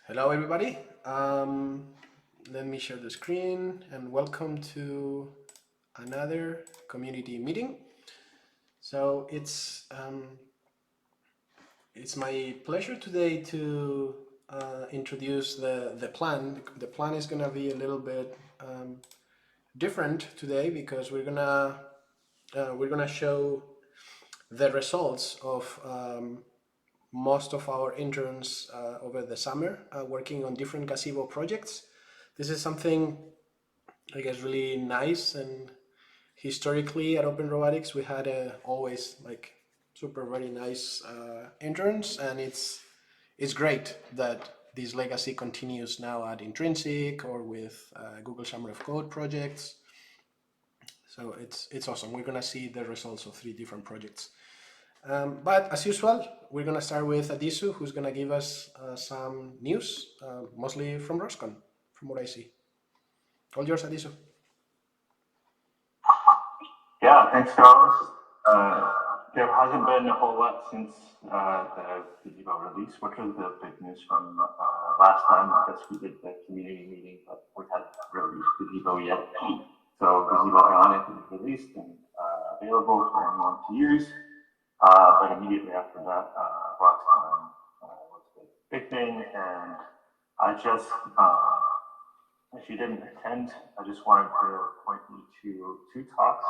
Hello, everybody. Let me share the screen and welcome to another community meeting. So it's my pleasure today to introduce the plan. The plan is gonna be a little bit different today because we're gonna show the results of most of our interns over the summer working on different gazebo projects. This is something I guess really nice, and historically at Open Robotics we had always like super very nice interns, and it's great that this legacy continues now at Intrinsic or with Google Summer of Code projects. So it's awesome. We're gonna see the results of 3 different projects. But as usual, we're going to start with Addisu, who's going to give us some news, mostly from ROS-Con, from what I see. All yours, Addisu. Yeah, thanks, Carlos. There hasn't been a whole lot since the Gazebo release, which was the big news from last time. I guess we did the community meeting, but we hadn't released Gazebo yet. So Gazebo Ionic is released and available for anyone to use. But immediately after that, ROS-Con was the big thing, and I just, if you didn't attend, I just wanted to point you to 2 talks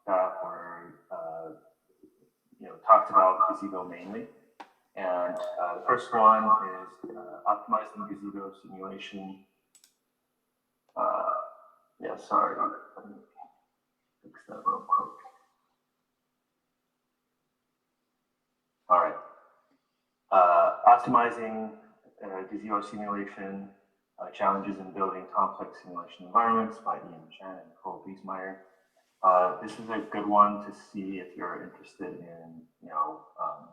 that were, talked about Gazebo mainly. And the first one is optimizing Gazebo simulation. Sorry, let me fix that real quick. All right. Optimizing Gazebo simulation, challenges in building complex simulation environments by Ian Chen and Cole Biesmeyer. This is a good one to see if you're interested in,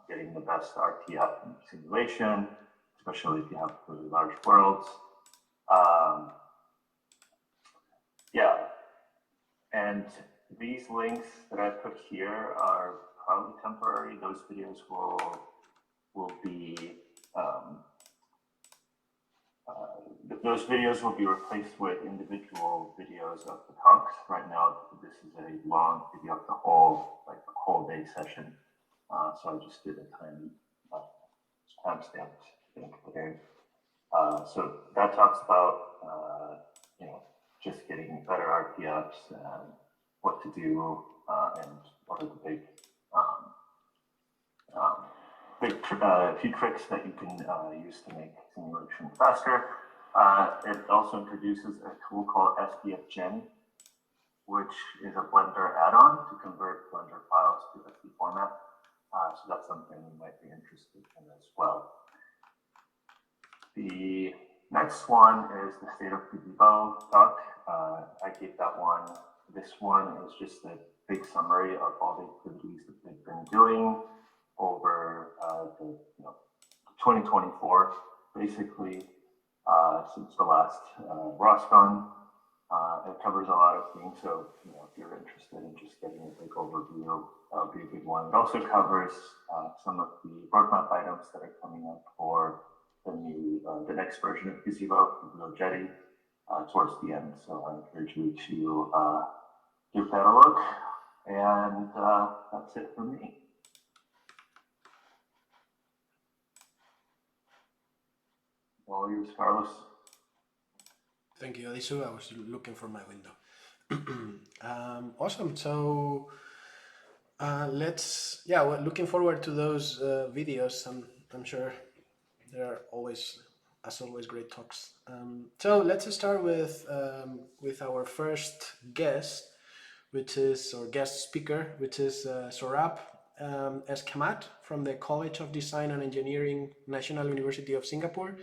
getting the best RTF in simulation, especially if you have really large worlds. And these links that I put here are probably temporary. Those videos will be replaced with individual videos of the talks. Right now, this is a long video of the whole day session. So I just did a tiny timestamp link there. So that talks about just getting better RPFs and what to do and what are the big few tricks that you can use to make simulation faster. It also introduces a tool called SDF-Gen, which is a Blender add-on to convert Blender files to SD format. So that's something you might be interested in as well. The next one is the State of Gazebo talk. I gave that one. This one is just a big summary of all the activities that they've been doing over the 2024, basically, since the last ROS-Con. It covers a lot of things, so if you're interested in just getting a big overview, that would be a good one. It also covers some of the roadmap items that are coming up for the next version of Gazebo, VJTI, towards the end. So I encourage you to give that a look, and that's it for me. All yours, Carlos. Thank you, Addisu. I was looking for my window. Awesome. So we're looking forward to those videos. I'm sure there are always, as always, great talks. So let's start with our first guest, guest speaker, which is Saurabh S. Kamat from the College of Design and Engineering, National University of Singapore.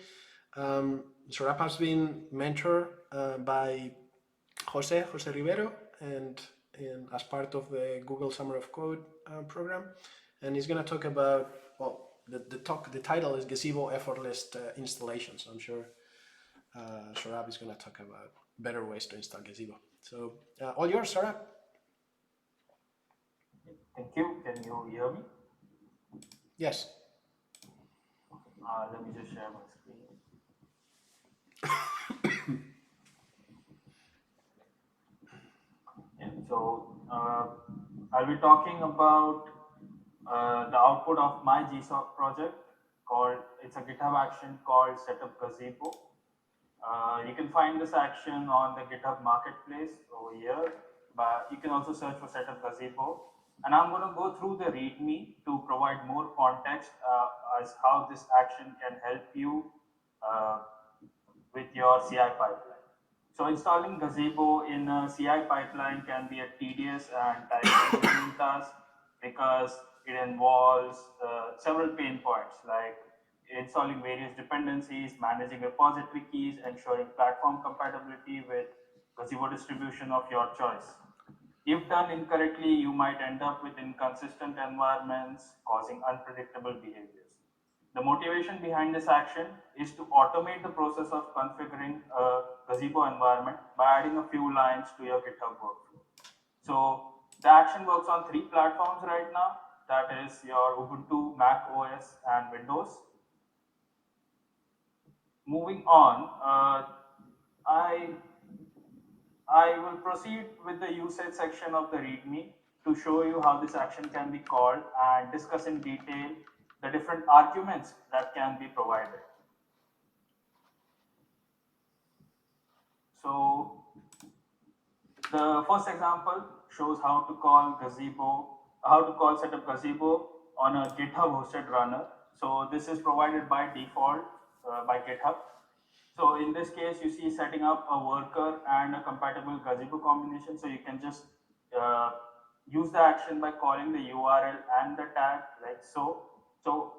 Saurabh has been mentored by Jose Rivero and as part of the Google Summer of Code program, and he's going to talk about, the title is Gazebo Effortless installation, so I'm sure Saurabh is going to talk about better ways to install Gazebo. So all yours, Saurabh. Thank you. Can you hear me? Yes. Let me just share my screen. So I'll be talking about the output of my GSOC project called, it's a GitHub action called Setup Gazebo. You can find this action on the GitHub marketplace over here, but you can also search for Setup Gazebo. And I'm going to go through the README to provide more context as how this action can help you with your CI pipeline. So installing Gazebo in a CI pipeline can be a tedious and time-consuming task because it involves several pain points like installing various dependencies, managing repository keys, ensuring platform compatibility with Gazebo distribution of your choice. If done incorrectly, you might end up with inconsistent environments causing unpredictable behaviors. The motivation behind this action is to automate the process of configuring a Gazebo environment by adding a few lines to your GitHub workflow. So the action works on 3 platforms right now. That is your Ubuntu, Mac OS, and Windows. Moving on, I will proceed with the usage section of the README to show you how this action can be called and discuss in detail the different arguments that can be provided. So the first example shows how to call Setup Gazebo on a GitHub hosted runner. So this is provided by default by GitHub. So in this case, you see setting up a worker and a compatible Gazebo combination. So you can just use the action by calling the URL and the tag like so. So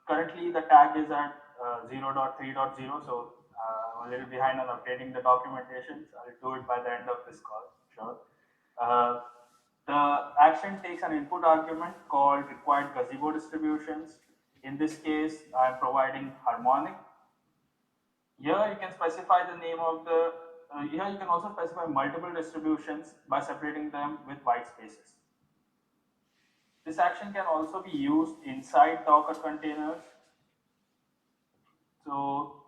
currently the tag is at 0.3.0. So I'm a little behind on updating the documentation. So I'll do it by the end of this call. Sure. The action takes an input argument called required Gazebo distributions. In this case, I'm providing harmonic. Here you can specify the name of the, here you can also specify multiple distributions by separating them with white spaces. This action can also be used inside Docker containers. So,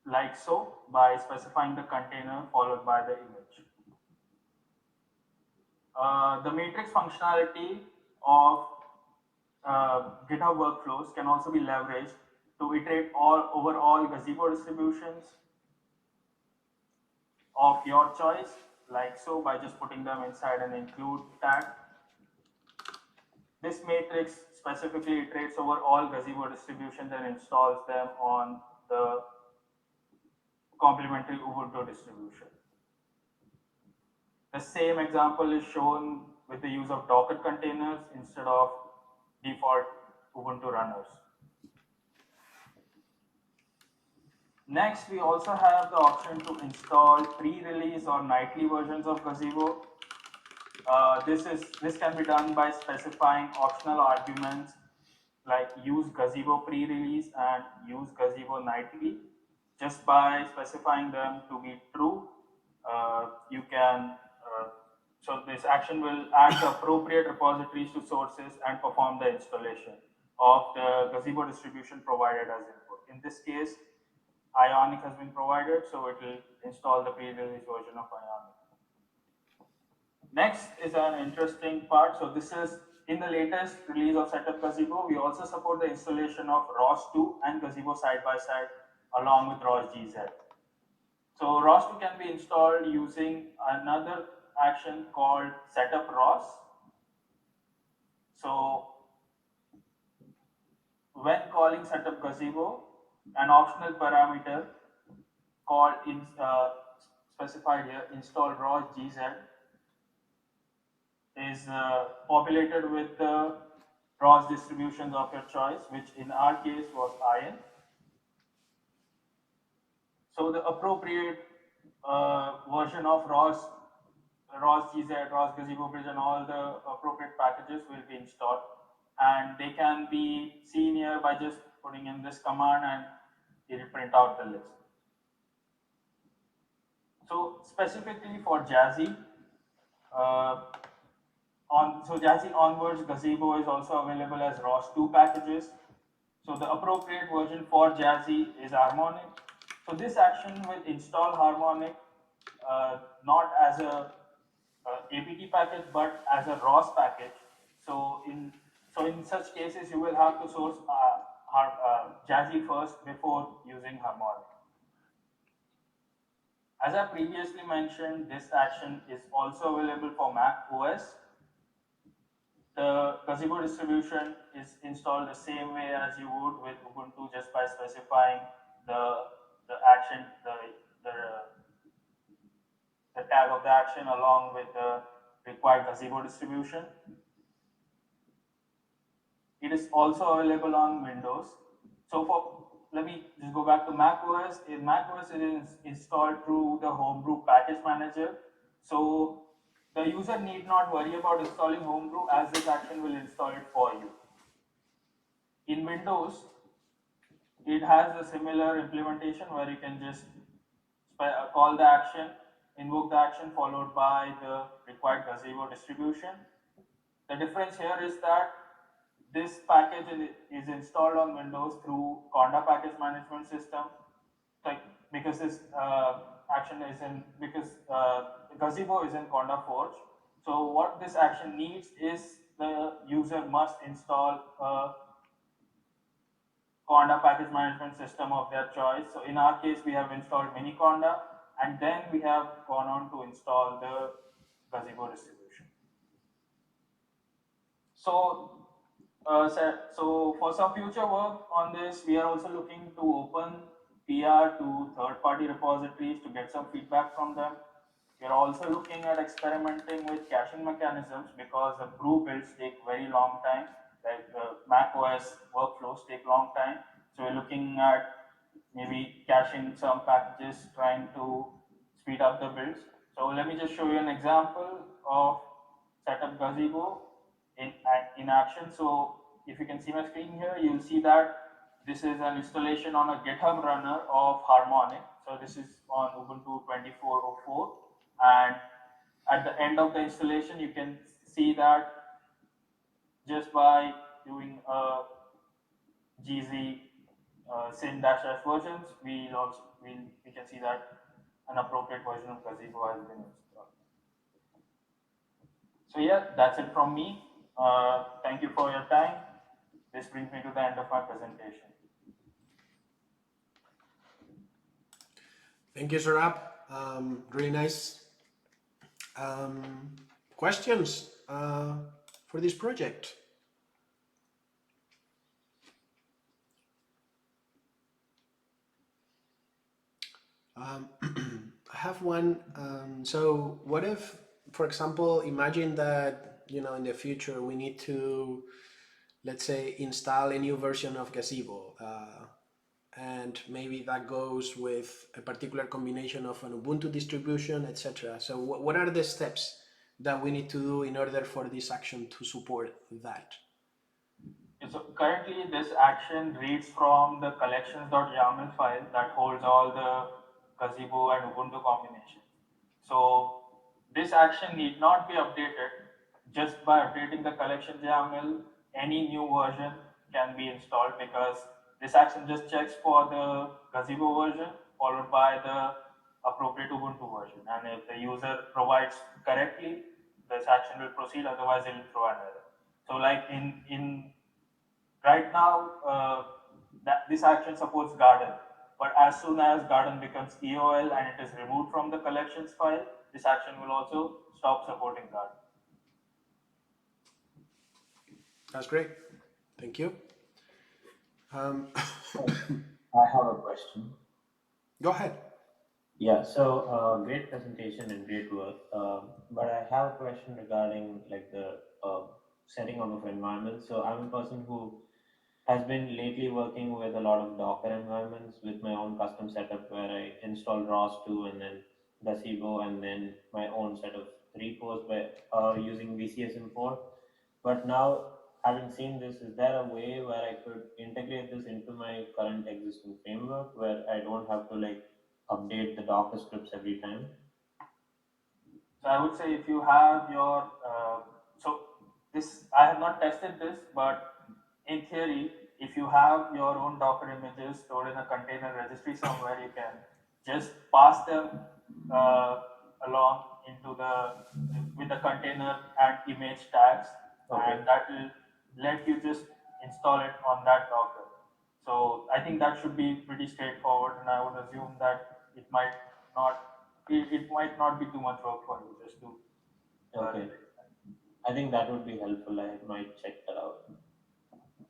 like so, by specifying the container followed by the image. The matrix functionality of GitHub workflows can also be leveraged to iterate over all Gazebo distributions of your choice, like so, by just putting them inside an include tag. This matrix specifically iterates over all Gazebo distributions and installs them on the complementary Ubuntu distribution. The same example is shown with the use of Docker containers instead of default Ubuntu runners. Next, we also have the option to install pre-release or nightly versions of Gazebo. This can be done by specifying optional arguments like use Gazebo pre-release and use Gazebo nightly. Just by specifying them to be true, you can. So this action will add the appropriate repositories to sources and perform the installation of the Gazebo distribution provided as input. In this case, Ionic has been provided, so it will install the pre-release version of Ionic. Next is an interesting part. So this is in the latest release of Setup Gazebo. We also support the installation of ROS2 and Gazebo side by side along with ROS-GZ. So ROS2 can be installed using another action called setup ROS. So when calling setup Gazebo, an optional parameter called specified here, install ROS-GZ, is populated with the ROS distributions of your choice, which in our case was IN. So the appropriate version of ROS-GZ, ROS-Gazebo Bridge, and all the appropriate packages will be installed, and they can be seen here by just putting in this command and it will print out the list. So specifically for Jazzy, Jazzy onwards, Gazebo is also available as ROS2 packages. So the appropriate version for Jazzy is Harmonic. So this action will install Harmonic not as a APT package, but as a ROS package. So in such cases, you will have to source Jazzy first before using harmonic. As I previously mentioned, this action is also available for Mac OS. The Gazebo distribution is installed the same way as you would with Ubuntu, just by specifying the action, the tag of the action along with the required Gazebo distribution. It is also available on Windows. So let me just go back to Mac OS. In Mac OS, it is installed through the Homebrew package manager. So the user need not worry about installing Homebrew, as this action will install it for you. In Windows, it has a similar implementation where you can just call the action, invoke the action followed by the required Gazebo distribution. The difference here is that this package is installed on Windows through Conda package management system, because this action is Gazebo is in Conda Forge. So what this action needs is the user must install a Conda package management system of their choice. So in our case, we have installed Mini Conda, and then we have gone on to install the Gazebo distribution. So for some future work on this, we are also looking to open PR to third-party repositories to get some feedback from them. We are also looking at experimenting with caching mechanisms, because the brew builds take very long time, like the Mac OS workflows take long time. So we're looking at maybe caching some packages, trying to speed up the builds. So let me just show you an example of setup Gazebo in action. So if you can see my screen here, you'll see that this is an installation on a GitHub runner of Harmonic. So this is on Ubuntu 24.04, and at the end of the installation, you can see that just by doing a gz sin -- versions, we can see that an appropriate version of Gazebo has been installed. So yeah, that's it from me. Thank you for your time. This brings me to the end of my presentation. Thank you, Saurabh. Really nice. Questions for this project? I have one. So what if, for example, imagine that, in the future we need to, let's say, install a new version of Gazebo, and maybe that goes with a particular combination of an Ubuntu distribution, etc. So what are the steps that we need to do in order for this action to support that? So currently this action reads from the collections.yaml file that holds all the Gazebo and Ubuntu combinations. So this action need not be updated. Just by updating the collections YAML, any new version can be installed, because this action just checks for the Gazebo version followed by the appropriate Ubuntu version. And if the user provides correctly, this action will proceed, otherwise it will throw an error. So like in right now, this action supports Garden, but as soon as Garden becomes EOL and it is removed from the collections file, this action will also stop supporting Garden. That's great. Thank you. I have a question. Go ahead. Yeah, so great presentation and great work. But I have a question regarding like the setting up of environments. So I'm a person who has been lately working with a lot of Docker environments with my own custom setup, where I install ROS2 and then Gazebo and then my own set of repos by using VCS import. But now, having seen this, is there a way where I could integrate this into my current existing framework where I don't have to like update the Docker scripts every time? So I would say if you have your, I have not tested this, but in theory, if you have your own Docker images stored in a container registry somewhere, you can just pass them along into with the container and image tags, Okay. and that will let you just install it on that Docker. So I think that should be pretty straightforward, and I would assume that not it might not be too much work for you just to. Okay. I think that would be helpful. I might check that out.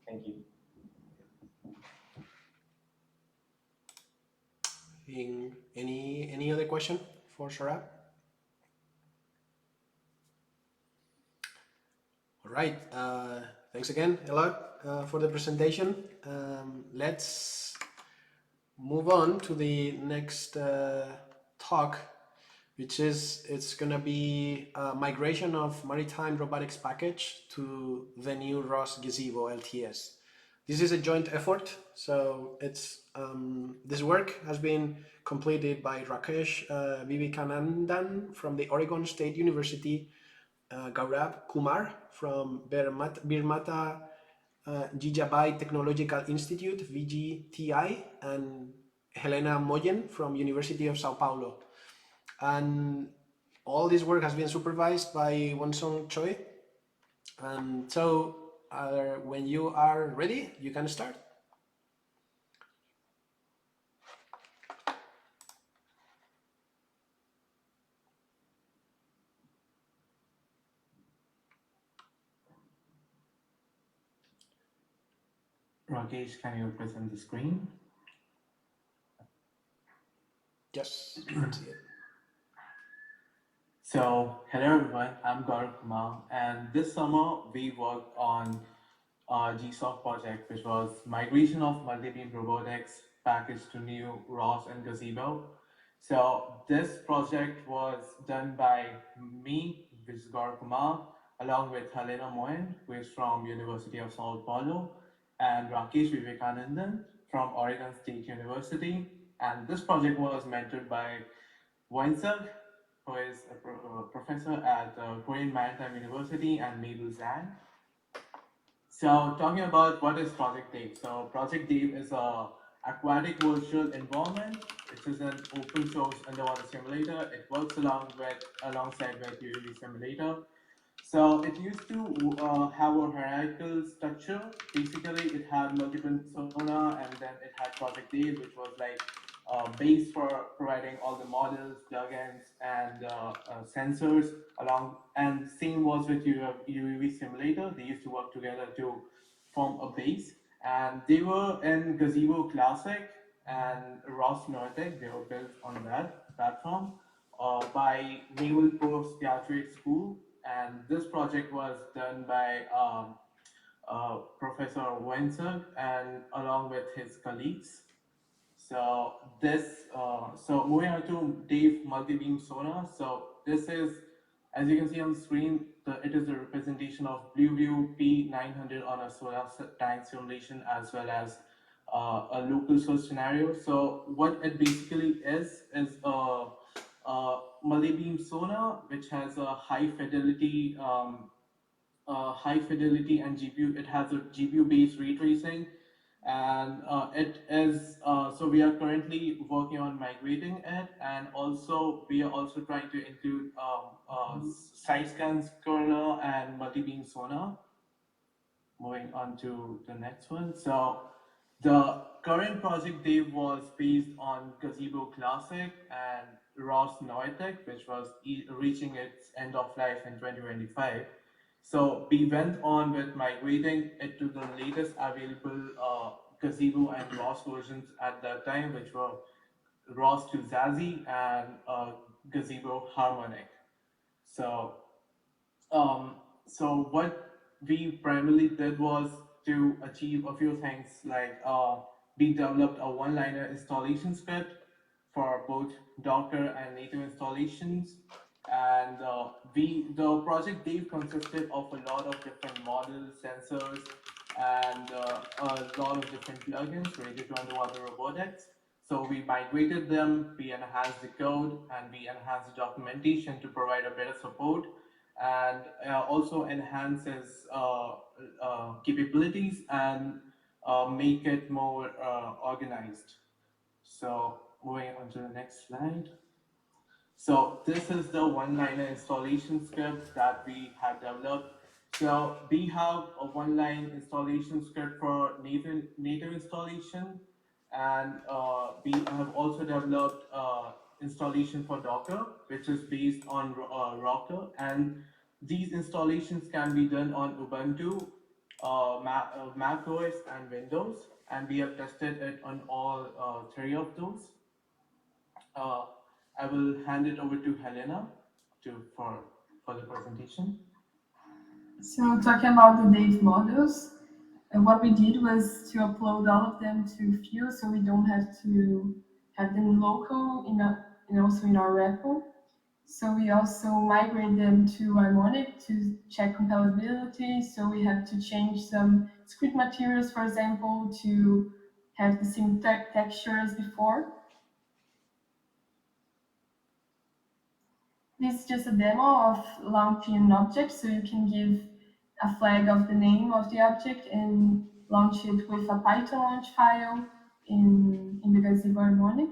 Thank you. Any other question for Saurabh? All right. Thanks again a lot for the presentation. Let's move on to the next talk, which is it's gonna be migration of maritime robotics package to the new ROS-Gazebo LTS. This is a joint effort, so it's this work has been completed by Rakesh Vivekanandan from the Oregon State University, Gaurav Kumar from Veermata Jijabai Technological Institute VJTI, and Helena Moyen from University of Sao Paulo. And all this work has been supervised by Wonsong Choi. And so when you are ready, you can start. Rakesh, can you present the screen? Yes, you can see it. So, hello everyone, I'm Gaurav Kumar, and this summer we worked on our GSOC project, which was migration of multi-beam robotics package to new ROS and Gazebo. So, this project was done by me, which is Gaurav Kumar, along with Helena Moyen, who is from University of Sao Paulo, and Rakesh Vivekanandan from Oregon State University. And this project was mentored by Moyen, who is a professor at Korean Maritime University, and Mabel Zhang. So talking about what is Project Dave. So Project Dave is a aquatic virtual environment. It is an open source underwater simulator. It works alongside with UAV simulator. So it used to have a hierarchical structure. Basically, it had multiple sonar, and then it had Project Dave, which was like base for providing all the models, plugins, and sensors along. And same was with UAV simulator. They used to work together to form a base. And they were in Gazebo Classic and ROS Nordic. They were built on that platform by Naval Postgraduate School. And this project was done by Professor Wenzel and along with his colleagues. So so moving on to Dave multi-beam sonar. So this is, as you can see on the screen, it is the representation of BlueView P900 on a solar tank simulation, as well as a local source scenario. So what it basically is a multi-beam sonar which has a high fidelity and GPU. It has a GPU-based ray tracing, and it is so we are currently working on migrating it, and also we are also trying to include side scans kernel and multi-beam sonar. Moving on to the next one. So the current project Dave was based on Gazebo Classic and ROS Noetic, which was reaching its end of life in 2025. So we went on with migrating it to the latest available Gazebo and ROS versions at that time, which were ROS to Zazie and Gazebo Harmonic. So, so what we primarily did was to achieve a few things, like we developed a one-liner installation script for both Docker and native installations. And the project Dave consisted of a lot of different models, sensors, and a lot of different plugins related to underwater robotics. So we migrated them, we enhanced the code, and we enhanced the documentation to provide a better support, and also enhances capabilities and make it more organized. So moving on to the next slide. So this is the one-liner installation script that we have developed. So we have a one-line installation script for native installation, and we have also developed installation for Docker, which is based on Rocker, and these installations can be done on Ubuntu, Mac OS, and Windows, and we have tested it on all three of those. Uh, I will hand it over to Helena for the presentation. So talking about the Dave models, what we did was to upload all of them to Fuse, so we don't have to have them local and also in our repo. So we also migrate them to Harmonic to check compatibility. So we have to change some script materials, for example, to have the same texture as before. This is just a demo of launching an object, so you can give a flag of the name of the object and launch it with a Python launch file in the Gazebo Harmonic.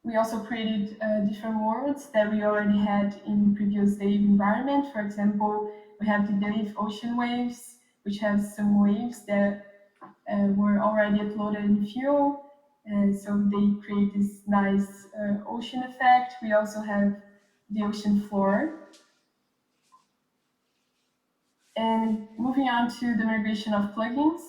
We also created different worlds that we already had in previous Dave environment. For example, we have the Dave ocean waves, which has some waves that were already uploaded in Fuel. So they create this nice ocean effect. We also have the ocean floor. And moving on to the migration of plugins,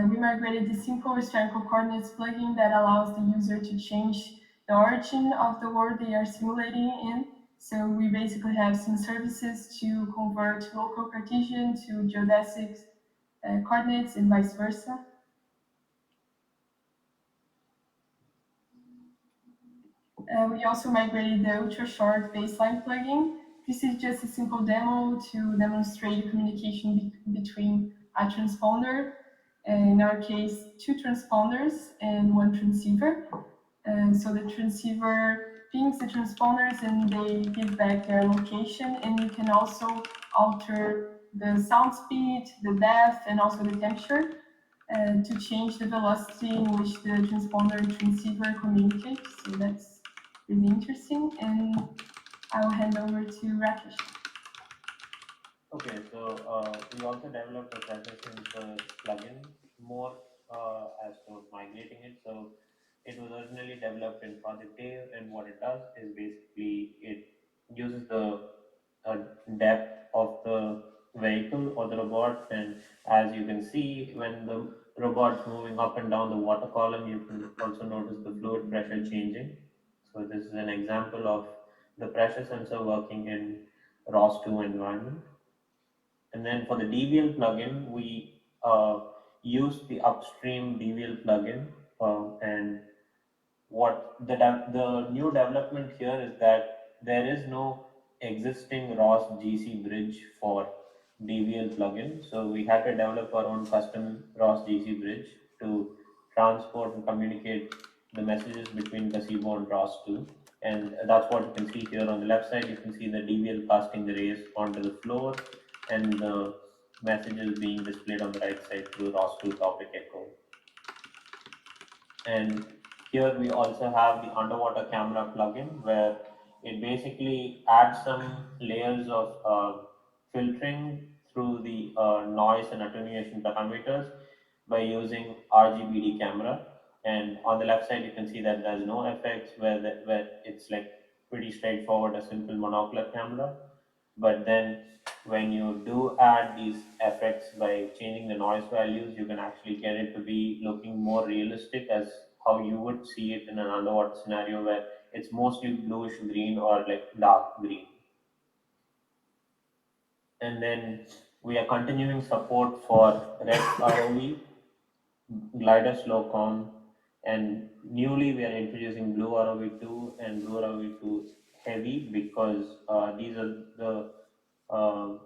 we migrated the simple spherical coordinates plugin that allows the user to change the origin of the world they are simulating in. So we basically have some services to convert local Cartesian to geodesic coordinates and vice versa. We also migrated the ultra short baseline plugin. This is just a simple demo to demonstrate the communication between a transponder, in our case, two transponders and one transceiver. So the transceiver pings the transponders and they give back their location, and you can also alter the sound speed, the depth, and also the temperature to change the velocity in which the transponder and transceiver communicate. So that's really interesting, and I'll hand over to Rakesh. Okay, so we also developed a pressure sensor plugin more as to migrating it. So it was originally developed in Project A, and what it does is basically it uses the depth of the vehicle or the robot, and as you can see, when the robot's moving up and down the water column, you can also notice the fluid pressure changing. So this is an example of the pressure sensor working in ROS2 environment. And then for the DVL plugin, we use the upstream DVL plugin, and what the new development here is that there is no existing ROS GC bridge for DVL plugin. So we had to develop our own custom ROS GC bridge to transport and communicate the messages between Gazebo and ROS2. And that's what you can see here on the left side. You can see the DVL casting the rays onto the floor and the messages being displayed on the right side through ROS2 topic echo. And here we also have the underwater camera plugin, where it basically adds some layers of filtering through the noise and attenuation parameters by using RGBD camera. And on the left side, you can see that there's no effects, where it's like pretty straightforward, a simple monocular camera. But then when you do add these effects by changing the noise values, you can actually get it to be looking more realistic as how you would see it in an underwater scenario where it's mostly bluish green or like dark green. And then we are continuing support for Rex ROV, Glider Slowcom, and newly we are introducing Blue ROV2 and Blue ROV2 Heavy, because these are the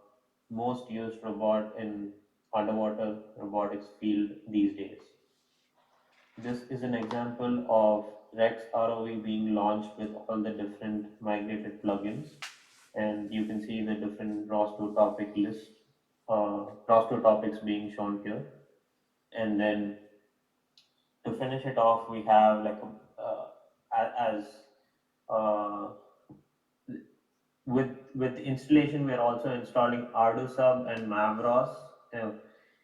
most used robot in underwater robotics field these days. This is an example of Rex ROV being launched with all the different migrated plugins, and you can see the different ROS2 topic list, ROS2 topics being shown here. And then to finish it off, we have like as uh, with installation, we are also installing Addisu and Mavros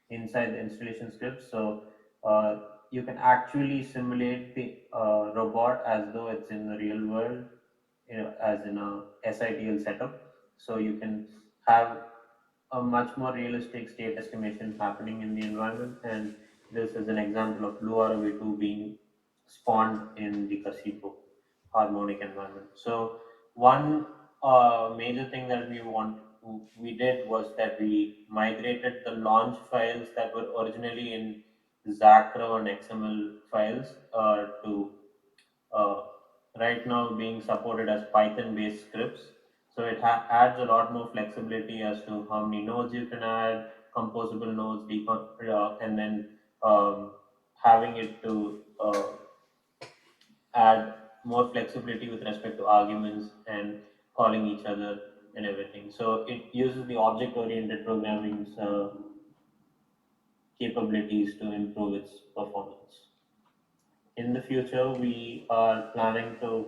inside the installation script. So you can actually simulate the robot as though it's in the real world, as in a SITL setup. So you can have a much more realistic state estimation happening in the environment. And this is an example of Blue ROV2 being spawned in the Gazebo harmonic environment. So one major thing that we did was that we migrated the launch files that were originally in Zacro and XML files to uh, right now being supported as Python-based scripts. So it adds a lot more flexibility as to how many nodes you can add, composable nodes, and then having it to add more flexibility with respect to arguments and calling each other and everything. So it uses the object-oriented programming capabilities to improve its performance. In the future, we are planning to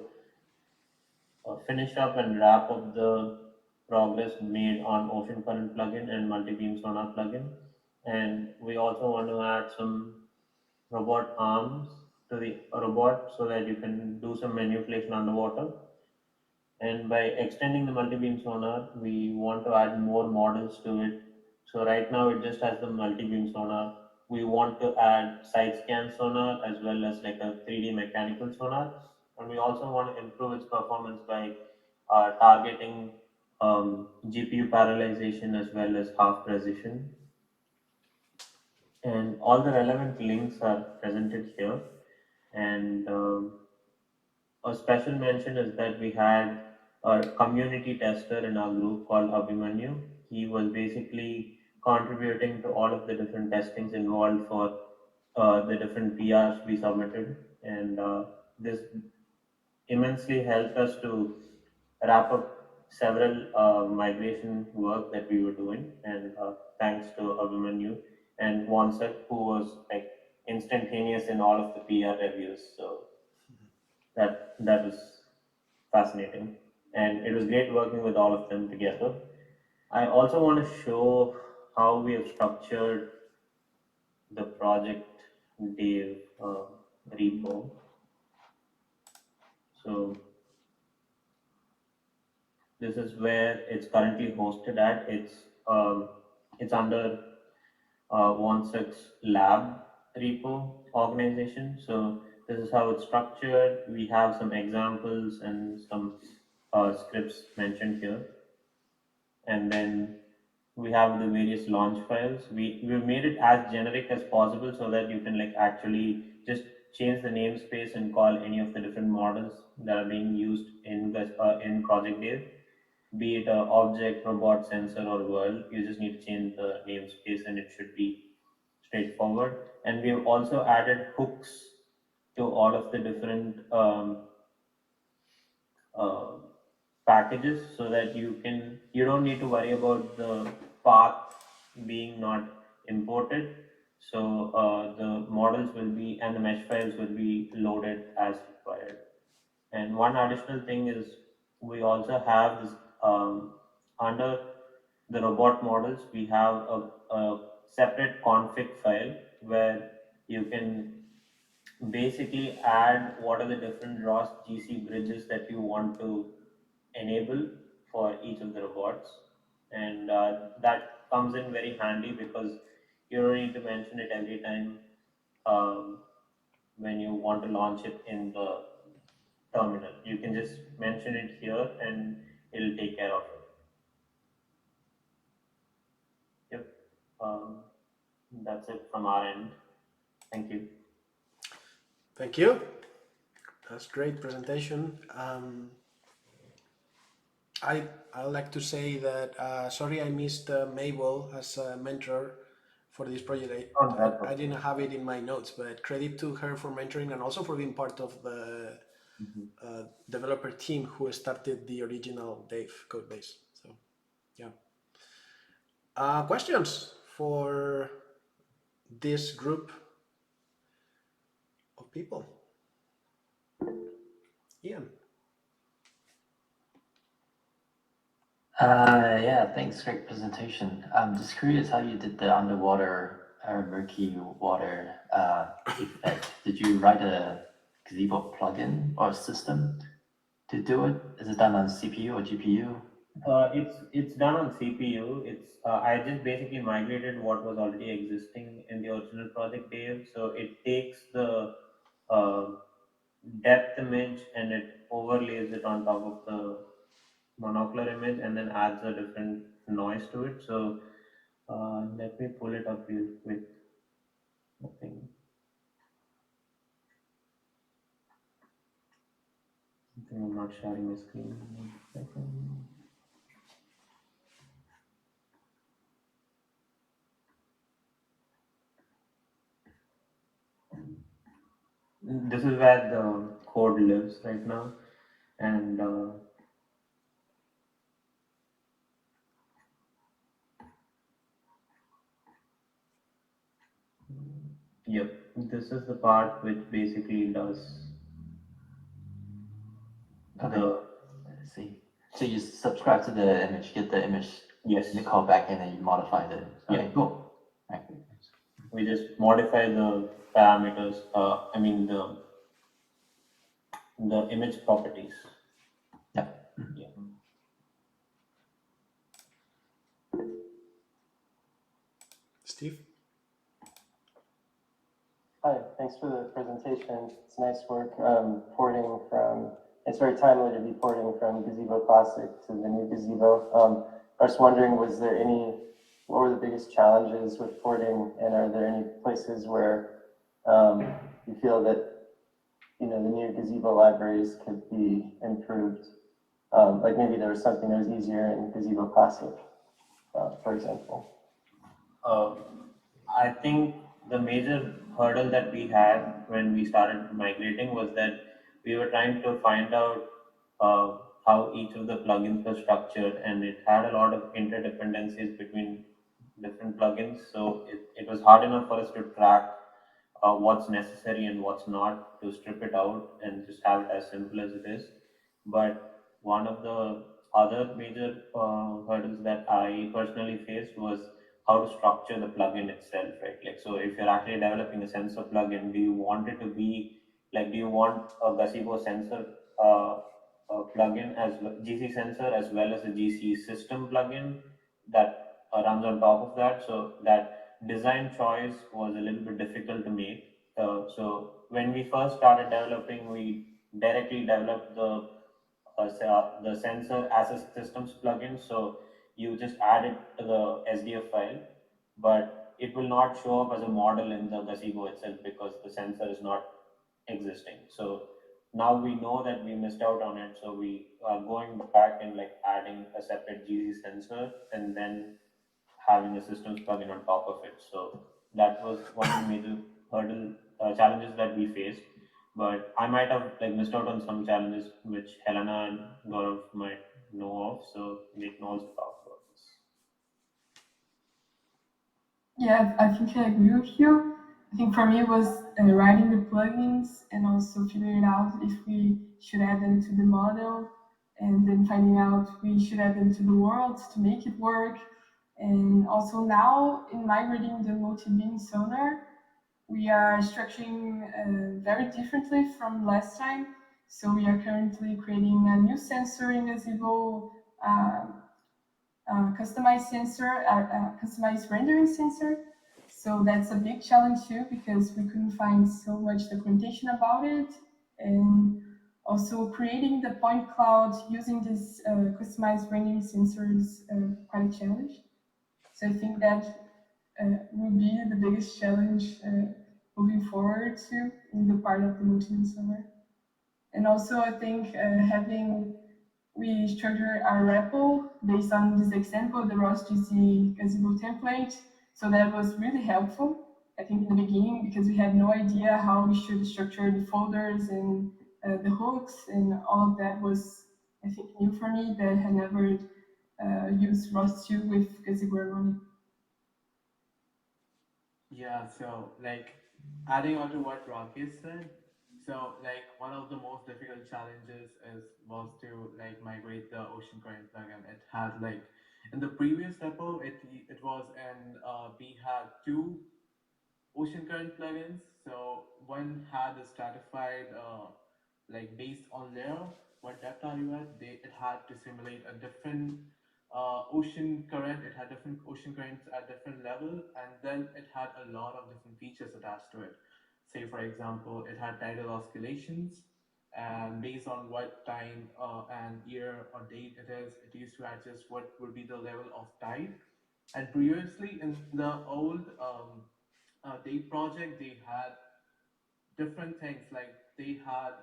finish up and wrap up the progress made on Ocean Current plugin and multi-beam sonar plugin. And we also want to add some robot arms to the robot so that you can do some manipulation underwater. And by extending the multi-beam sonar, we want to add more models to it. So right now it just has the multi-beam sonar. We want to add side scan sonar as well as like a 3D mechanical sonar. And we also want to improve its performance by targeting GPU parallelization as well as half precision. And all the relevant links are presented here. And a special mention is that we had a community tester in our group called Abhimanyu. He was basically contributing to all of the different testings involved for the different PRs we submitted, and this immensely helped us to wrap up several migration work that we were doing. And thanks to Abhimanyu and Wansek, who was like instantaneous in all of the PR reviews. So that was fascinating, and it was great working with all of them together. I also want to show how we have structured the project dev repo. So this is where it's currently hosted at. It's under Wansek's lab repo organization. So this is how it's structured. We have some examples and some scripts mentioned here. And then we have the various launch files. We've made it as generic as possible so that you can like actually just change the namespace and call any of the different models that are being used in Project Dev, be it a object, robot, sensor, or world. You just need to change the namespace and it should be straightforward. And we've also added hooks to all of the different uh, packages so that you don't need to worry about the path being not imported. So the models will be and the mesh files will be loaded as required. And one additional thing is we also have this under the robot models, we have a separate config file where you can basically add what are the different ROS GC bridges that you want to enable for each of the robots. And that comes in very handy because you don't need to mention it every time when you want to launch it in the terminal. You can just mention it here and it'll take care of it. Yep. That's it from our end. Thank you. Thank you. That's great presentation. I'd like to say that sorry I missed Mabel as a mentor for this project. I didn't have it in my notes, but credit to her for mentoring and also for being part of the developer team who started the original Dev code base. So, yeah. Questions for this group of people? Ian. Yeah, thanks. Great presentation. I'm just curious how you did the underwater murky water effect. Did you write a Gazebo plugin or system to do it? Is it done on CPU or GPU? It's done on CPU. I just basically migrated what was already existing in the original project, Dave. So it takes the uh, depth image and it overlays it on top of the monocular image and then adds a different noise to it. So let me pull it up real quick. I think I'm not sharing my screen. One second. This is where the code lives right now, and yep, this is the part which basically does Okay. the Let's see. So you subscribe to the image, get the image, yes. you call back in and you modify the. Okay, Yeah. cool. Okay. We just modify the parameters. I mean the image properties. Yeah. Yeah. Steve? Hi, thanks for the presentation. It's nice work porting from, it's very timely to be porting from Gazebo Classic to the new Gazebo. I was wondering, what were the biggest challenges with porting, and are there any places where you feel that, the new Gazebo libraries could be improved? Like maybe there was something that was easier in Gazebo Classic, for example. I think the major hurdle that we had when we started migrating was that we were trying to find out how each of the plugins were structured, and it had a lot of interdependencies between different plugins. So it was hard enough for us to track what's necessary and what's not, to strip it out and just have it as simple as it is. But one of the other major hurdles that I personally faced was how to structure the plugin itself, right? Like, so if you're actually developing a sensor plugin, do you want it to be like, do you want a Gazebo sensor plugin as GC sensor as well as a GC system plugin that runs on top of that? So that design choice was a little bit difficult to make. So when we first started developing, we directly developed the sensor as a systems plugin. So you just add it to the SDF file, but it will not show up as a model in the Gazebo itself because the sensor is not existing. So now we know that we missed out on it. So we are going back and like adding a separate GZ sensor and then having a systems plugin on top of it. So that was one of the major challenges that we faced. But I might have like missed out on some challenges which Helena and Gaurav might know of. So they can also talk about this. Yeah, I think I agree with you. I think for me it was writing the plugins and also figuring out if we should add them to the model, and then finding out we should add them to the world to make it work. And also now in migrating the multi-beam sonar, we are structuring very differently from last time. So we are currently creating a new sensor in Gazebo, customized rendering sensor. So that's a big challenge too, because we couldn't find so much documentation about it. And also creating the point cloud using this customized rendering sensor is quite a challenge. So I think that will be the biggest challenge moving forward too in the part of the multi-beam sonar. And also I think we structure our repo based on this example, the ROS-Gazebo template. So that was really helpful, I think, in the beginning, because we had no idea how we should structure the folders and the hooks, and all of that was, I think, new for me, that had never used ROS2 with Gazebo running. Yeah, so like adding on to what Rakesh said, So like one of the most difficult challenges was to like migrate the ocean current plugin. It had like in the previous repo, it was and we had two ocean current plugins. So one had a stratified like based on layer, what depth are you at? It had to simulate a different ocean current. It had different ocean currents at different level, and then it had a lot of different features attached to it. Say for example, it had tidal oscillations, and based on what time and year or date it is, it used to adjust what would be the level of tide. And previously in the old date project, they had different things like they had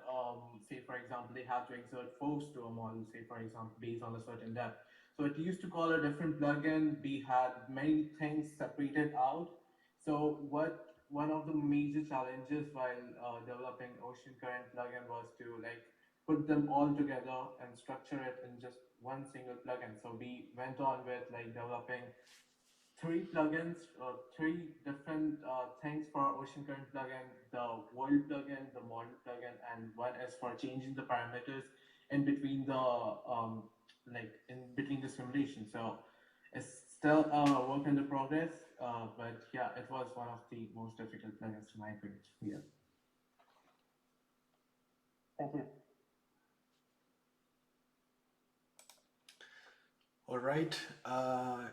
say for example they had to exert force to a model, say for example based on a certain depth. So it used to call a different plugin. We had many things separated out. So what one of the major challenges while developing ocean current plugin was to like put them all together and structure it in just one single plugin. So we went on with like developing three plugins, three different things for our ocean current plugin: the world plugin, the model plugin, and one is for changing the parameters in between the like in between the simulation. So it's still a work in the progress, but yeah, it was one of the most difficult plugins to migrate. Yeah. Thank you. All right.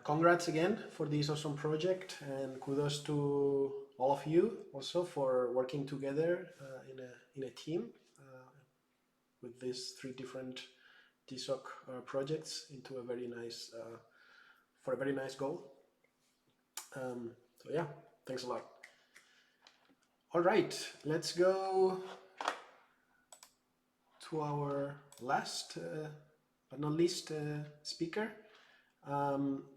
Congrats again for this awesome project, and kudos to all of you also for working together in a team with these three different GSOC projects into a very nice for a very nice goal. So yeah, thanks a lot. All right, let's go to our last but not least speaker.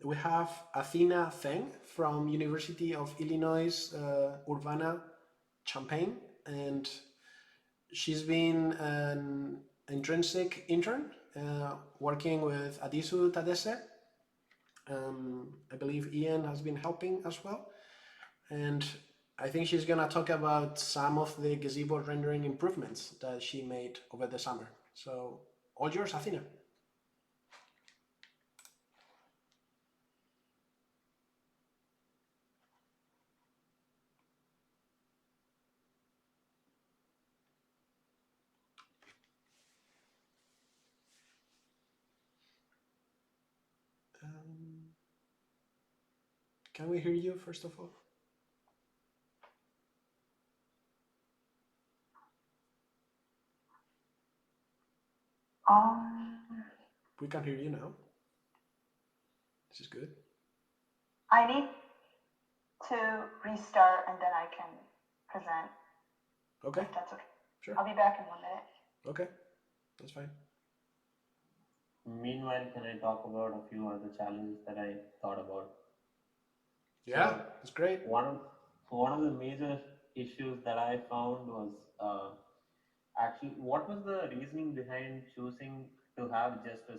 We have Athena Zheng from University of Illinois Urbana-Champaign, and she's been an Intrinsic intern working with Addisu Tadesse. I believe Ian has been helping as well, and I think she's gonna talk about some of the gazebo rendering improvements that she made over the summer. So all yours, Athena. Can we hear you first of all? We can hear you now. This is good. I need to restart and then I can present. Okay. If that's okay. Sure. I'll be back in 1 minute. Okay, that's fine. Meanwhile, can I talk about a few other challenges that I thought about? Yeah, So, that's great. one of the major issues that I found was actually what was the reasoning behind choosing to have just a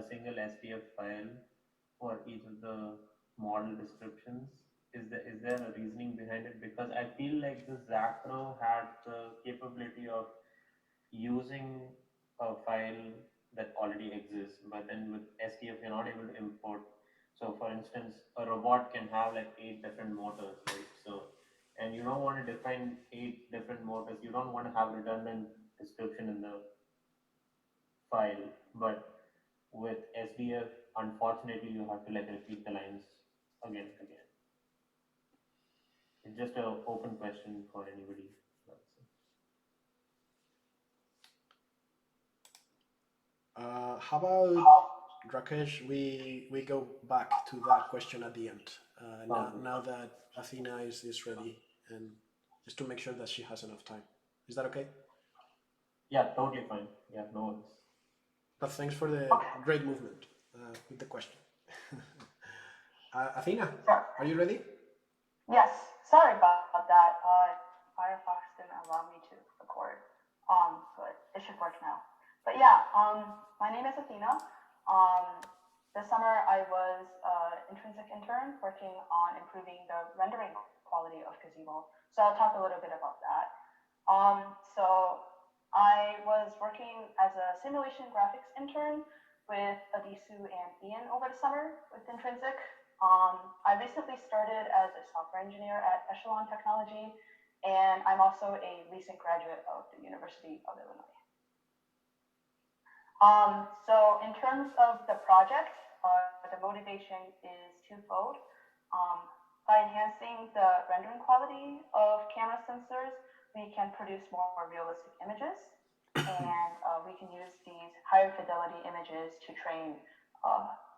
single SDF file for each of the model descriptions? Is there a reasoning behind it? Because I feel like the Zacro had the capability of using a file that already exists, but then with SDF you're not able to import. So for instance, a robot can have like 8 different motors, right? So, and you don't want to define 8 different motors. You don't want to have redundant description in the file, but with SDF, unfortunately, you have to like repeat the lines again and again. It's just an open question for anybody. How about Rakesh? We go back to that question at the end. Now that Athena is ready, and just to make sure that she has enough time. Is that okay? Yeah, totally fine. Yeah, no worries. But thanks for the great movement with the question. Athena, Sure. are you ready? Yes, sorry about that. Firefox didn't allow me to record, but it should work now. But yeah, my name is Athena. This summer I was an Intrinsic intern working on improving the rendering quality of Gazebo. So I'll talk a little bit about that. So I was working as a simulation graphics intern with Addisu and Ian over the summer with Intrinsic. I recently started as a software engineer at Echelon Technology, and I'm also a recent graduate of the University of Illinois. So in terms of the project, the motivation is twofold. By enhancing the rendering quality of camera sensors, we can produce more realistic images, and we can use these higher fidelity images to train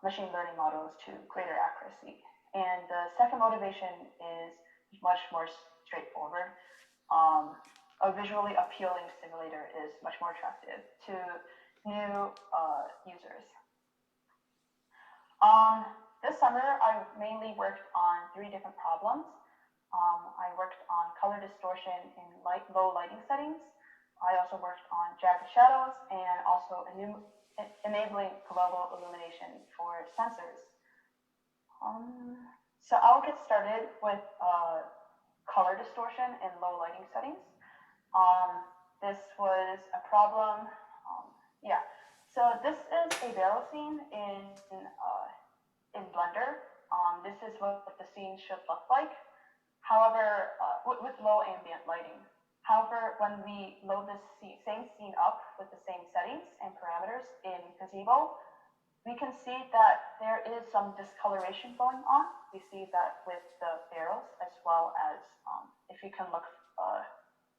machine learning models to greater accuracy. And the second motivation is much more straightforward. A visually appealing simulator is much more attractive to new users. This summer, I mainly worked on 3 different problems. I worked on color distortion in low lighting settings. I also worked on jagged shadows and also enabling global illumination for sensors. So I'll get started with color distortion in low lighting settings. This was a problem. So this is a barrel scene in Blender. This is what the scene should look like. However, with low ambient lighting. However, when we load this same scene up with the same settings and parameters in Gazebo, we can see that there is some discoloration going on. We see that with the barrels, as well as if you can look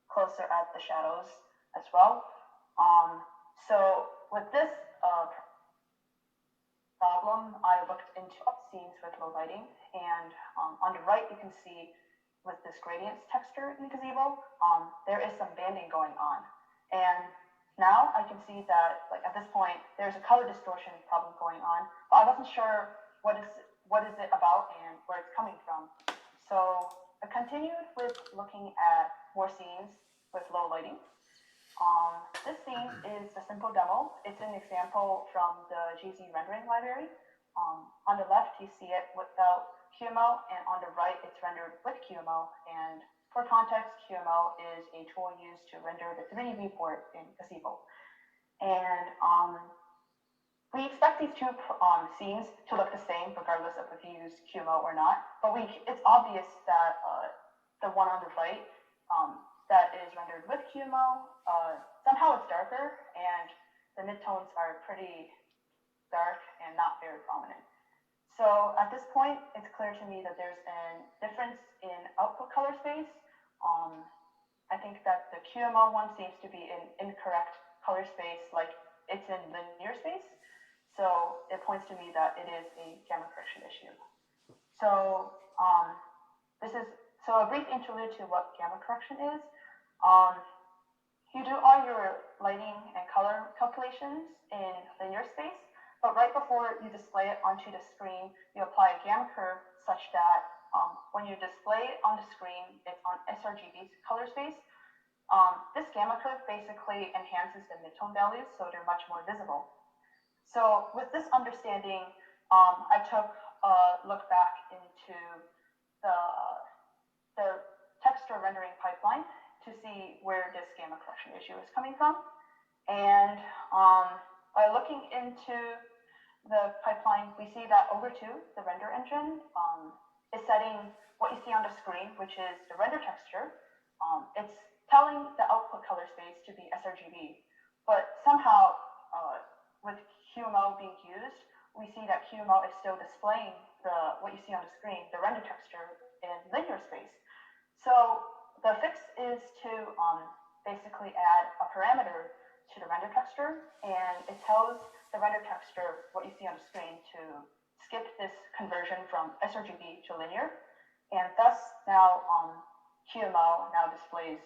closer at the shadows as well. So with this problem, I looked into scenes with low lighting, and on the right you can see with this gradients texture in Gazebo, there is some banding going on. And now I can see that, like at this point, there's a color distortion problem going on, but I wasn't sure what is it about and where it's coming from. So I continued with looking at more scenes with low lighting. This scene is a simple demo. It's an example from the GZ rendering library. On the left, you see it without QML, and on the right, it's rendered with QML. And for context, QML is a tool used to render the 3D viewport in Gazebo. And we expect these 2 scenes to look the same, regardless of if you use QML or not. But it's obvious that the one on the right that is rendered with QML, somehow it's darker, and the midtones are pretty dark and not very prominent. So at this point, it's clear to me that there's a difference in output color space. I think that the QML one seems to be in incorrect color space, like it's in linear space. So it points to me that it is a gamma correction issue. So a brief interlude to what gamma correction is. You do all your lighting and color calculations in linear space, but right before you display it onto the screen, you apply a gamma curve such that when you display it on the screen, it's on sRGB color space. This gamma curve basically enhances the midtone values, so they're much more visible. So with this understanding, I took a look back into the texture rendering pipeline to see where this gamma correction issue is coming from. And by looking into the pipeline, we see that O2, the render engine, is setting what you see on the screen, which is the render texture. It's telling the output color space to be sRGB, but somehow with QML being used, we see that QML is still displaying what you see on the screen, the render texture in linear space. So the fix is to basically add a parameter to the render texture, and it tells the render texture, what you see on the screen, to skip this conversion from sRGB to linear, and thus now QML now displays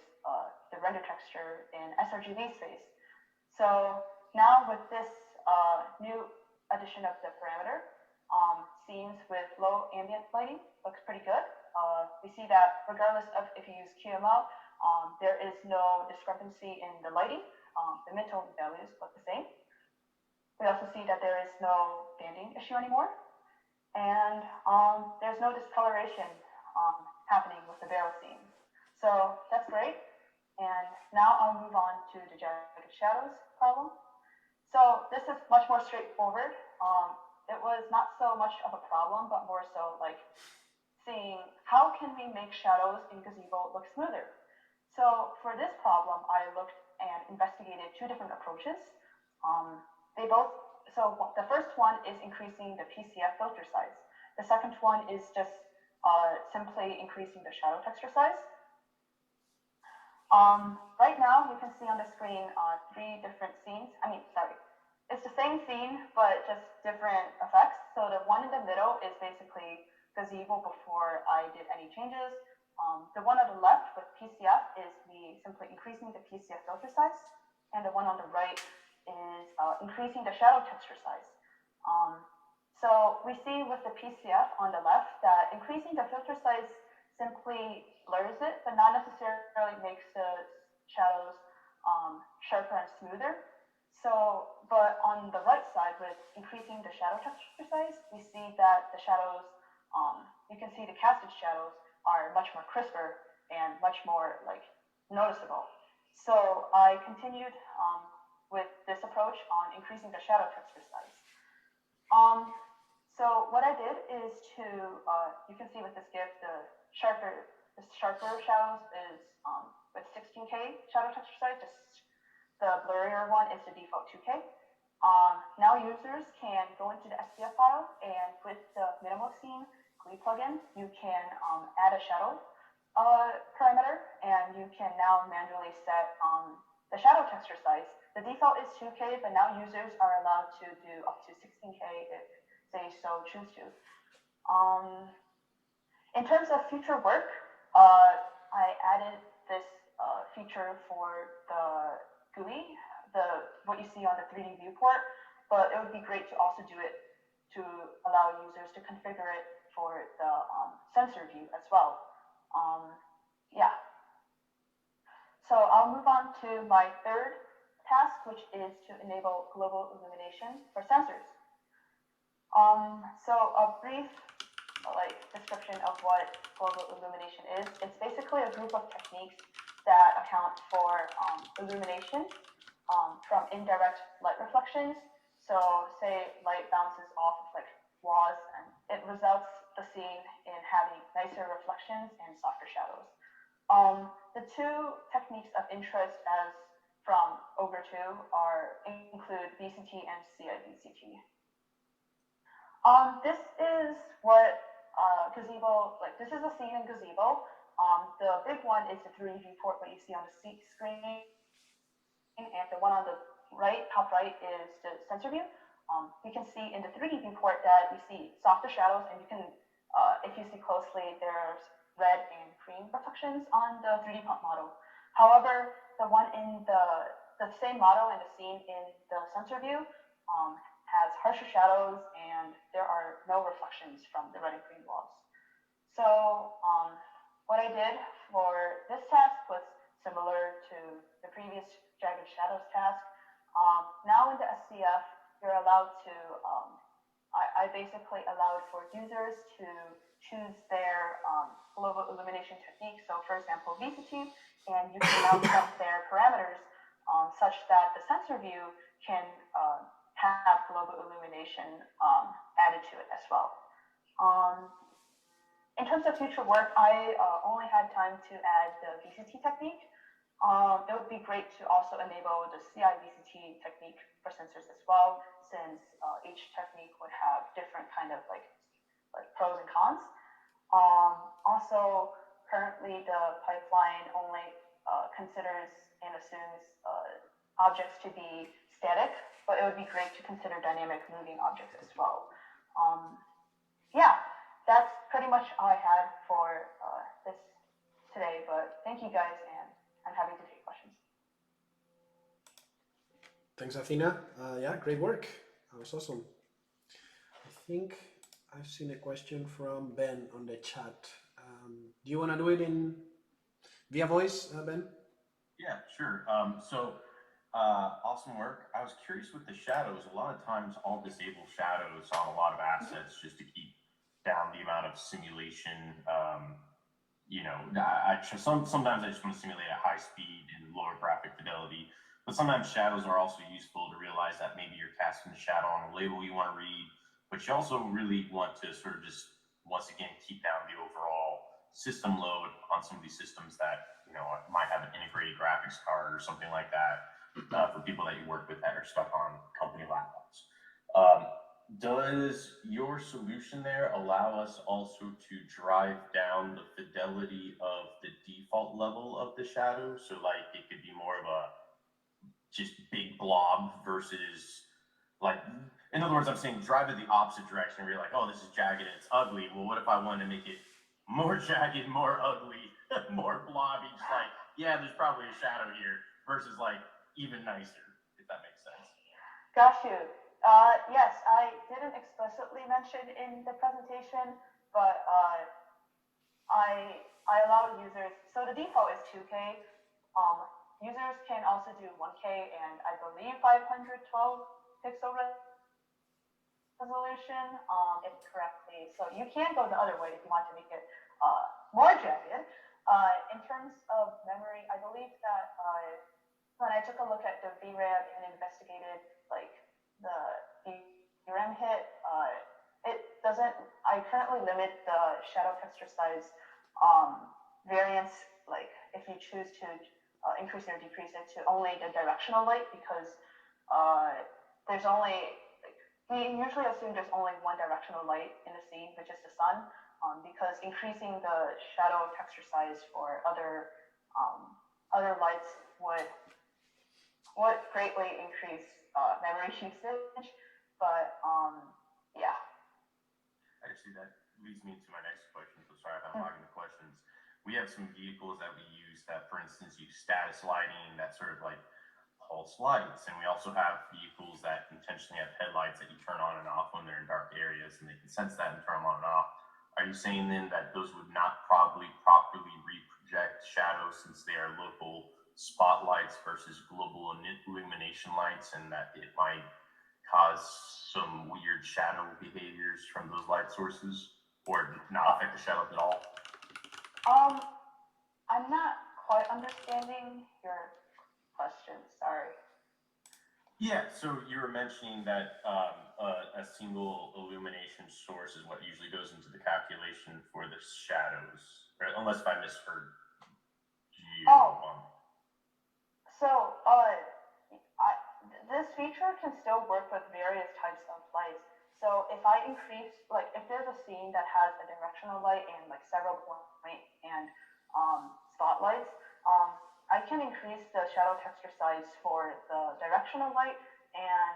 the render texture in sRGB space. So now with this new addition of the parameter, scenes with low ambient lighting looks pretty good. We see that regardless of if you use QML, there is no discrepancy in the lighting. The midtone values look the same. We also see that there is no banding issue anymore. And there's no discoloration happening with the barrel scene. So that's great. And to the jagged shadows problem. So this is much more straightforward. It was not so much of a problem, but more so like seeing how can we make shadows in gazebo look smoother. So for this problem, I looked and investigated two different approaches. So the first one is increasing the PCF filter size. The second one is just simply increasing the shadow texture size. Right now, you can see on the screen three different scenes. It's the same scene, but just different effects. So the one in the middle is basically gazebo before I did any changes. The one on the left with PCF is me simply increasing the PCF filter size. And the one on the right is increasing the shadow texture size. So we see with the PCF on the left that increasing the filter size simply blurs it, but not necessarily makes the shadows sharper and smoother. So, but on the right side, with increasing the shadow texture size, we see that the shadows, you can see the casted shadows are much more crisper and much more like noticeable. So I continued with this approach on increasing the shadow texture size. So what I did is to, you can see with this GIF, the sharper shadows is with 16K shadow texture size, just the blurrier one is the default 2K. Now users can go into the SDF file, and with the minimal scene GUI plugin, you can add a shadow parameter, and you can now manually set the shadow texture size. The default is 2K, but now users are allowed to do up to 16K if they so choose to. In terms of future work, I added this feature for the GUI, what you see on the 3D viewport, but it would be great to also do it to allow users to configure it for the sensor view as well. Yeah. So I'll move on to my third task, which is to enable global illumination for sensors. So a brief description of what global illumination is. It's basically a group of techniques that account for illumination from indirect light reflections. So say light bounces off of like walls, and it results the scene in having nicer reflections and softer shadows. The two techniques of interest as from Ogre 2 include VCT and CIVCT. This is what gazebo, this is a scene in gazebo. The big one is the 3D viewport, what you see on the screen, and the one on the right, top right, is the sensor view. You can see in the 3D viewport that you see softer shadows, and you can, if you see closely, there's red and green reflections on the 3D pump model. However, the one in the same model and the scene in the sensor view has harsher shadows, and there are no reflections from the red and green walls. So what I did for this task was similar to the previous jagged shadows task. Now in the SCF, you're allowed to, I basically allowed for users to choose their global illumination technique. So for example, VCT, and you can now set their parameters such that the sensor view can have global illumination added to it as well. In terms of future work, I only had time to add the VCT technique. It would be great to also enable the CI-VCT technique for sensors as well, since each technique would have different kind of like pros and cons. Also, currently the pipeline only considers and assumes objects to be static, but it would be great to consider dynamic moving objects as well. Yeah, that's pretty much all I had for this today, but thank you guys, and I'm happy to take questions. Thanks, Athena. Yeah, great work. That was awesome. I think I've seen a question from Ben on the chat. Do you want to do it via voice, Ben? Yeah, sure. Awesome work. I was curious with the shadows. A lot of times I'll disable shadows on a lot of assets just to keep down the amount of simulation. Sometimes I just want to simulate at high speed and lower graphic fidelity. But sometimes shadows are also useful to realize that maybe you're casting a shadow on a label you want to read, but you also really want to sort of just, once again, keep down the overall system load on some of these systems that, you know, might have an integrated graphics card or something like that, for people that you work with that are stuck on company laptops. Does your solution there allow us also to drive down the fidelity of the default level of the shadow? So like it could be more of a just big blob versus like, in other words, I'm saying drive it the opposite direction where you're like, oh, this is jagged and it's ugly. Well, what if I wanted to make it more jagged, more ugly, more blobby? Just like, yeah, there's probably a shadow here versus like even nicer, if that makes sense. Got you. Yes, I didn't explicitly mention in the presentation, but I allow users, so the default is 2K. Users can also do 1K and I believe 512 pixel resolution, if correctly. So you can go the other way if you want to make it more jagged. In terms of memory, I believe that when I took a look at the VRAM and investigated like the VRAM hit, it doesn't, I currently limit the shadow texture size variance, like if you choose to increase or decrease it to only the directional light, because there's only, like, we usually assume there's only one directional light in the scene, which is the sun, because increasing the shadow texture size for other lights would greatly increase memory usage. But yeah. Actually, that leads me to my next question. So sorry if I'm hogging the questions. We have some vehicles that we use that, for instance, use status lighting, that sort of like pulse lights. And we also have vehicles that intentionally have headlights that you turn on and off when they're in dark areas, and they can sense that and turn them on and off. Are you saying then that those would not probably properly reproject shadows since they are local spotlights versus global illumination lights, and that it might cause some weird shadow behaviors from those light sources, or not affect the shadows at all? I'm not quite understanding your question, sorry. Yeah, so you were mentioning that a single illumination source is what usually goes into the calculation for the shadows, or unless I misheard you. So this feature can still work with various types of lights. So if I increase, like if there's a scene that has a directional light and like several point and spotlights, I can increase the shadow texture size for the directional light, and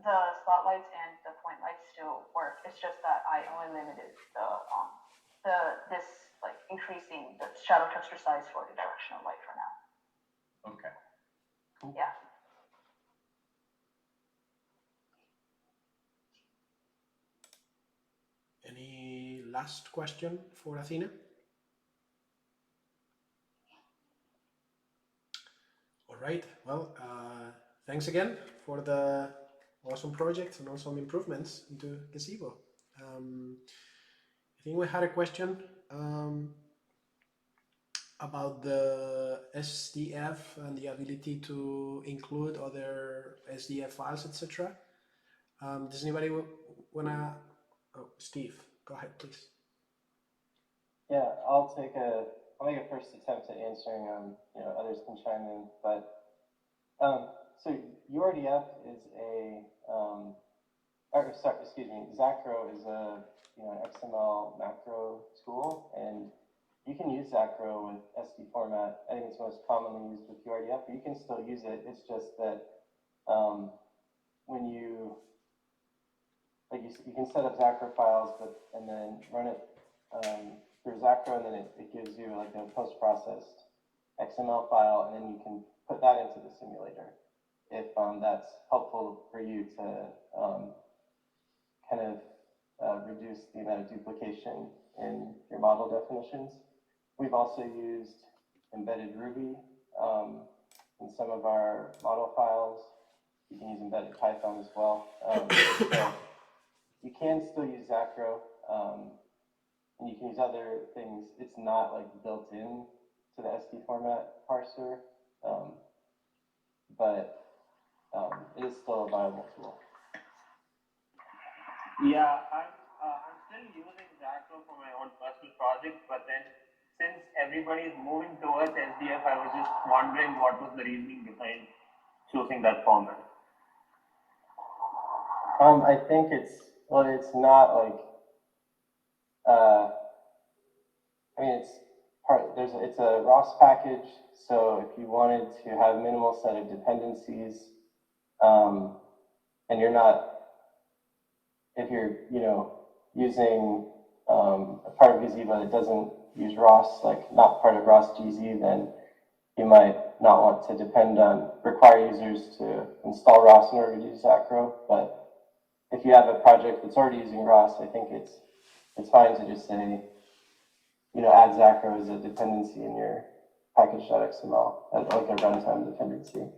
the spotlights and the point lights still work. It's just that I only limited this like increasing the shadow texture size for the directional light for now. Okay. Cool. Yeah. Any last question for Athena? All right, well, thanks again for the awesome project and awesome improvements into Gazebo. I think we had a question about the SDF and the ability to include other SDF files, etc. Does anybody wanna? Oh, Steve, go ahead, please. Yeah, I'll make a first attempt at answering. Others can chime in. But so URDF is Zacro is a XML macro tool, and you can use Zacro with SD format. I think it's most commonly used with URDF, but you can still use it. It's just that when you can set up Zacro files, and then run it through Zacro, and then it gives you like a post-processed XML file, and then you can put that into the simulator if that's helpful for you to reduce the amount of duplication in your model definitions. We've also used embedded Ruby in some of our model files. You can use embedded Python as well. So you can still use Zacro, and you can use other things. It's not like built in to the SD format parser but it is still a viable tool. Yeah, I'm still using Zacro for my own personal project, but then since everybody is moving towards SDF, I was just wondering what was the reasoning behind choosing that format. I think it's not like, I mean, it's a ROS package. So if you wanted to have minimal set of dependencies, and you're not, if you're, using a part of Gazebo that doesn't use ROS, like not part of ROS-GZ, then you might not want to require users to install ROS in order to use Zacro. But if you have a project that's already using ROS, I think it's fine to just say, add Zacro as a dependency in your package.xml, as like a runtime dependency.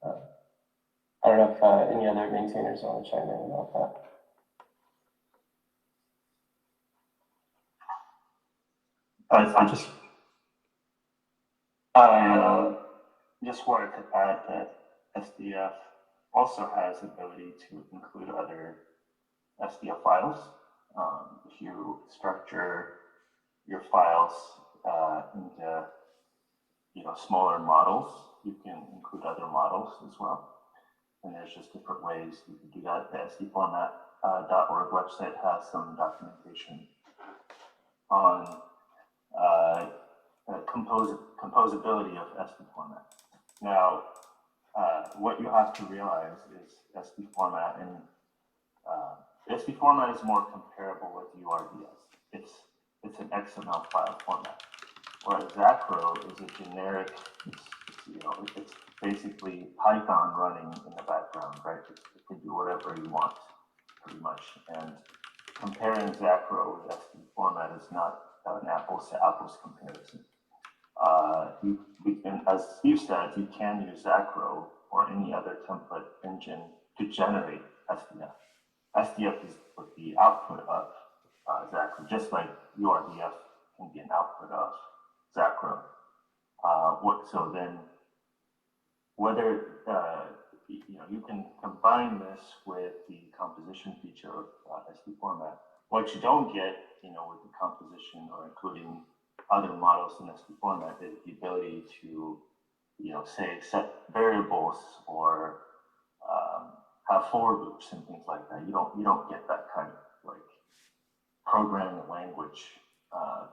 I don't know if any other maintainers want to chime in about that. I just wanted to add that SDF also has the ability to include other SDF files. If you structure your files into smaller models, you can include other models as well. And there's just different ways you can do that. The SDformat.org website has some documentation on composability of SD format. Now, what you have to realize is SD format, and SD format is more comparable with URDS. It's an XML file format, whereas Zacro is a generic. It's basically Python running in the background, right? It can do whatever you want, pretty much. And comparing Zacro with SD format is not an apples to apples comparison. And as Steve said, you can use Zacro or any other template engine to generate SDF. SDF is the output of Zacro, just like URDF can be an output of Zacro. So then, whether you can combine this with the composition feature of SD format. What you don't get, with the composition or including other models in SD format is the ability to, say, set variables or have for loops and things like that. You don't get that kind of programming language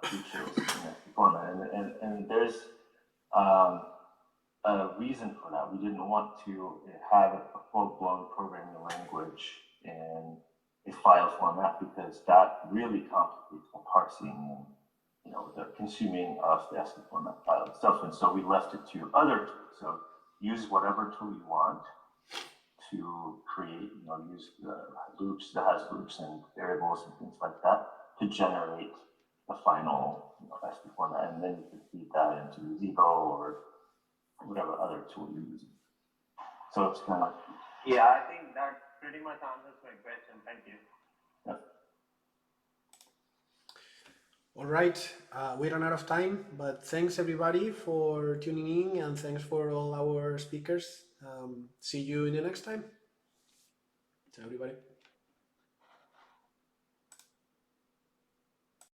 features in SD format, and there's a reason for that. We didn't want to have a full-blown programming language in a file format because that really complicates the parsing and the consuming of the SD format file itself. And so we left it to other tools. So use whatever tool you want to create, use the loops that has loops and variables and things like that to generate the final SD format, and then you can feed that into Gazebo or whatever other tool you're using. So it's kind of Yeah, I think that pretty much answers my question. Thank you. yeah. All right, we ran out of time, but thanks everybody for tuning in, and thanks for all our speakers. See you in the next time. Ciao everybody.